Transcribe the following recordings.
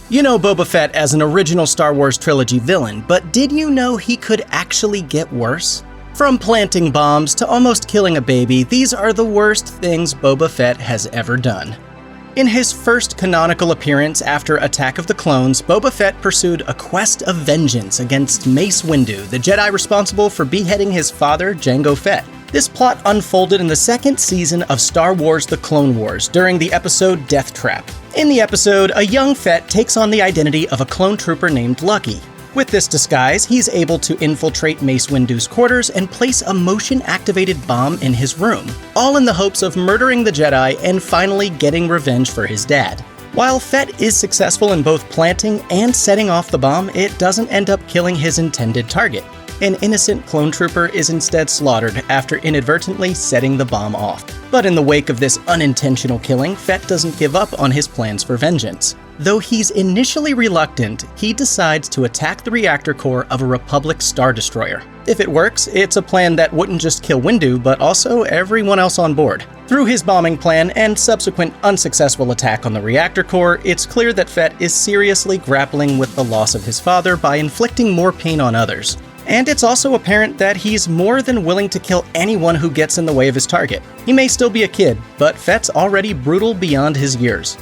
You know Boba Fett as an original Star Wars trilogy villain, but did you know he could actually get worse? From planting bombs to almost killing a baby, these are the worst things Boba Fett has ever done. In his first canonical appearance after Attack of the Clones, Boba Fett pursued a quest of vengeance against Mace Windu, the Jedi responsible for beheading his father, Jango Fett. This plot unfolded in the second season of Star Wars The Clone Wars during the episode Death Trap. In the episode, a young Fett takes on the identity of a clone trooper named Lucky. With this disguise, he's able to infiltrate Mace Windu's quarters and place a motion-activated bomb in his room, all in the hopes of murdering the Jedi and finally getting revenge for his dad. While Fett is successful in both planting and setting off the bomb, it doesn't end up killing his intended target. An innocent clone trooper is instead slaughtered after inadvertently setting the bomb off. But in the wake of this unintentional killing, Fett doesn't give up on his plans for vengeance. Though he's initially reluctant, he decides to attack the reactor core of a Republic Star Destroyer. If it works, it's a plan that wouldn't just kill Windu, but also everyone else on board. Through his bombing plan and subsequent unsuccessful attack on the reactor core, it's clear that Fett is seriously grappling with the loss of his father by inflicting more pain on others. And it's also apparent that he's more than willing to kill anyone who gets in the way of his target. He may still be a kid, but Fett's already brutal beyond his years.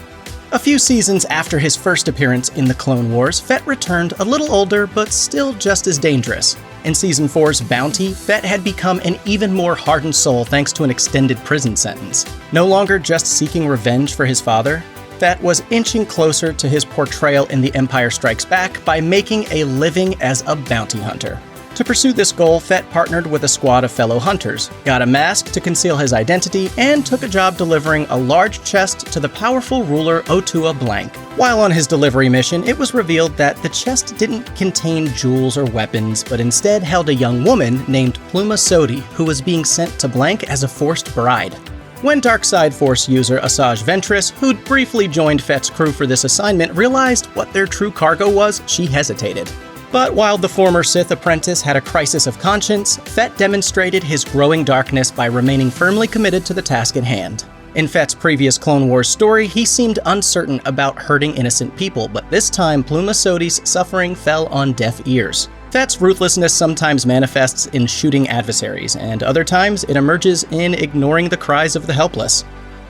A few seasons after his first appearance in the Clone Wars, Fett returned a little older, but still just as dangerous. In Season 4's Bounty, Fett had become an even more hardened soul thanks to an extended prison sentence. No longer just seeking revenge for his father, Fett was inching closer to his portrayal in The Empire Strikes Back by making a living as a bounty hunter. To pursue this goal, Fett partnered with a squad of fellow hunters, got a mask to conceal his identity, and took a job delivering a large chest to the powerful ruler Otua Blank. While on his delivery mission, it was revealed that the chest didn't contain jewels or weapons, but instead held a young woman named Pluma Sodi, who was being sent to Blank as a forced bride. When Darkside Force user Asajj Ventress, who'd briefly joined Fett's crew for this assignment, realized what their true cargo was, she hesitated. But while the former Sith apprentice had a crisis of conscience, Fett demonstrated his growing darkness by remaining firmly committed to the task at hand. In Fett's previous Clone Wars story, he seemed uncertain about hurting innocent people, but this time Pluma Sodi's suffering fell on deaf ears. Fett's ruthlessness sometimes manifests in shooting adversaries, and other times it emerges in ignoring the cries of the helpless.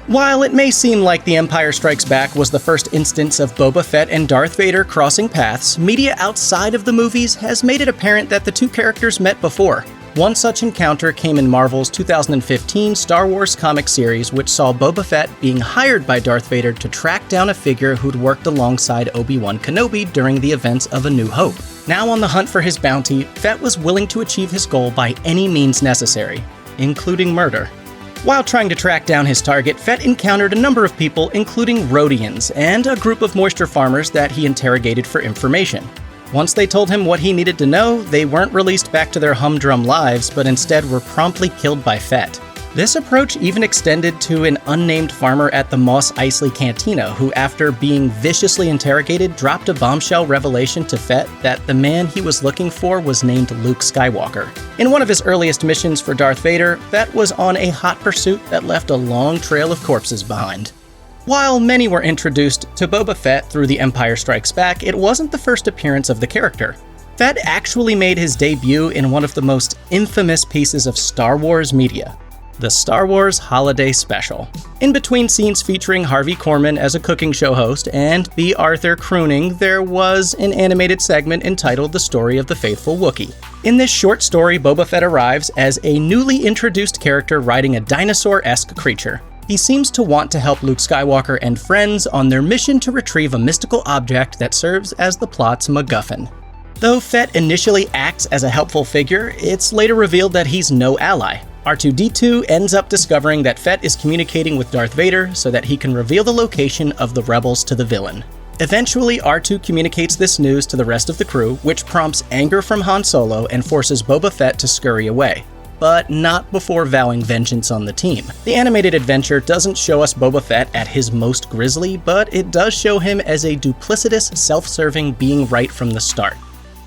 While it may seem like The Empire Strikes Back was the first instance of Boba Fett and Darth Vader crossing paths, media outside of the movies has made it apparent that the two characters met before. One such encounter came in Marvel's 2015 Star Wars comic series, which saw Boba Fett being hired by Darth Vader to track down a figure who'd worked alongside Obi-Wan Kenobi during the events of A New Hope. Now on the hunt for his bounty, Fett was willing to achieve his goal by any means necessary, including murder. While trying to track down his target, Fett encountered a number of people, including Rhodians, and a group of moisture farmers that he interrogated for information. Once they told him what he needed to know, they weren't released back to their humdrum lives, but instead were promptly killed by Fett. This approach even extended to an unnamed farmer at the Mos Eisley Cantina, who, after being viciously interrogated, dropped a bombshell revelation to Fett that the man he was looking for was named Luke Skywalker. In one of his earliest missions for Darth Vader, Fett was on a hot pursuit that left a long trail of corpses behind. While many were introduced to Boba Fett through The Empire Strikes Back, it wasn't the first appearance of the character. Fett actually made his debut in one of the most infamous pieces of Star Wars media, the Star Wars Holiday Special. In between scenes featuring Harvey Korman as a cooking show host and B. Arthur crooning, there was an animated segment entitled The Story of the Faithful Wookiee. In this short story, Boba Fett arrives as a newly introduced character riding a dinosaur-esque creature. He seems to want to help Luke Skywalker and friends on their mission to retrieve a mystical object that serves as the plot's MacGuffin. Though Fett initially acts as a helpful figure, it's later revealed that he's no ally. R2-D2 ends up discovering that Fett is communicating with Darth Vader so that he can reveal the location of the rebels to the villain. Eventually, R2 communicates this news to the rest of the crew, which prompts anger from Han Solo and forces Boba Fett to scurry away. But not before vowing vengeance on the team. The animated adventure doesn't show us Boba Fett at his most grisly, but it does show him as a duplicitous, self-serving being right from the start.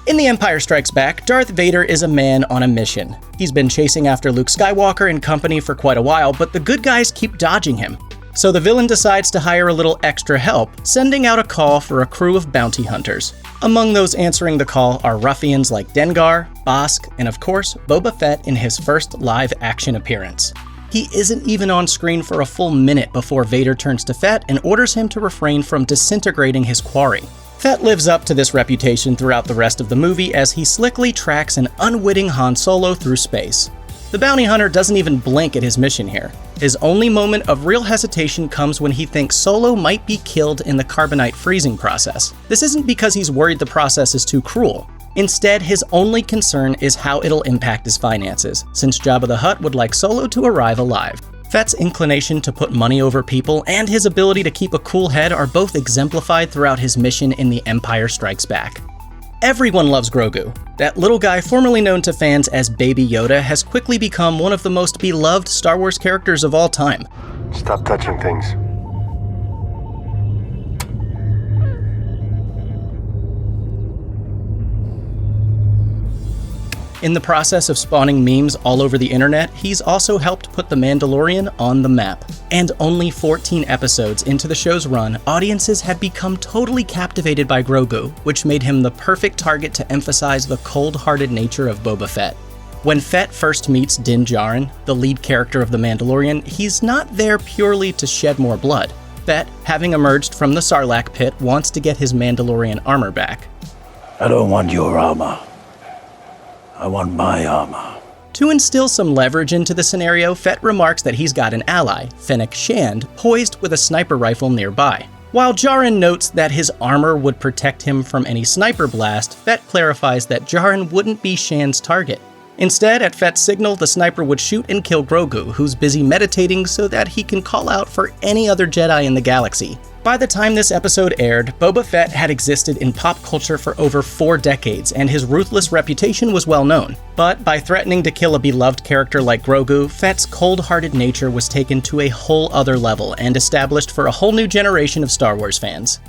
In The Empire Strikes Back, Darth Vader is a man on a mission. He's been chasing after Luke Skywalker and company for quite a while, but the good guys keep dodging him. So the villain decides to hire a little extra help, sending out a call for a crew of bounty hunters. Among those answering the call are ruffians like Dengar, Bossk, and of course, Boba Fett in his first live-action appearance. He isn't even on screen for a full minute before Vader turns to Fett and orders him to refrain from disintegrating his quarry. Fett lives up to this reputation throughout the rest of the movie as he slickly tracks an unwitting Han Solo through space. The bounty hunter doesn't even blink at his mission here. His only moment of real hesitation comes when he thinks Solo might be killed in the carbonite freezing process. This isn't because he's worried the process is too cruel. Instead, his only concern is how it'll impact his finances, since Jabba the Hutt would like Solo to arrive alive. Fett's inclination to put money over people and his ability to keep a cool head are both exemplified throughout his mission in The Empire Strikes Back. Everyone loves Grogu. That little guy formerly known to fans as Baby Yoda has quickly become one of the most beloved Star Wars characters of all time. Stop touching things. In the process of spawning memes all over the internet, he's also helped put The Mandalorian on the map. And only 14 episodes into the show's run, audiences had become totally captivated by Grogu, which made him the perfect target to emphasize the cold-hearted nature of Boba Fett. When Fett first meets Din Djarin, the lead character of The Mandalorian, he's not there purely to shed more blood. Fett, having emerged from the Sarlacc pit, wants to get his Mandalorian armor back. I don't want your armor. I want my armor. To instill some leverage into the scenario, Fett remarks that he's got an ally, Fennec Shand, poised with a sniper rifle nearby. While Djarin notes that his armor would protect him from any sniper blast, Fett clarifies that Djarin wouldn't be Shand's target. Instead, at Fett's signal, the sniper would shoot and kill Grogu, who's busy meditating so that he can call out for any other Jedi in the galaxy. By the time this episode aired, Boba Fett had existed in pop culture for over 4 decades, and his ruthless reputation was well known. But by threatening to kill a beloved character like Grogu, Fett's cold-hearted nature was taken to a whole other level and established for a whole new generation of Star Wars fans.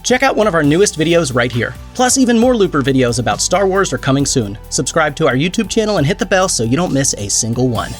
Check out one of our newest videos right here. Plus, even more Looper videos about Star Wars are coming soon. Subscribe to our YouTube channel and hit the bell so you don't miss a single one.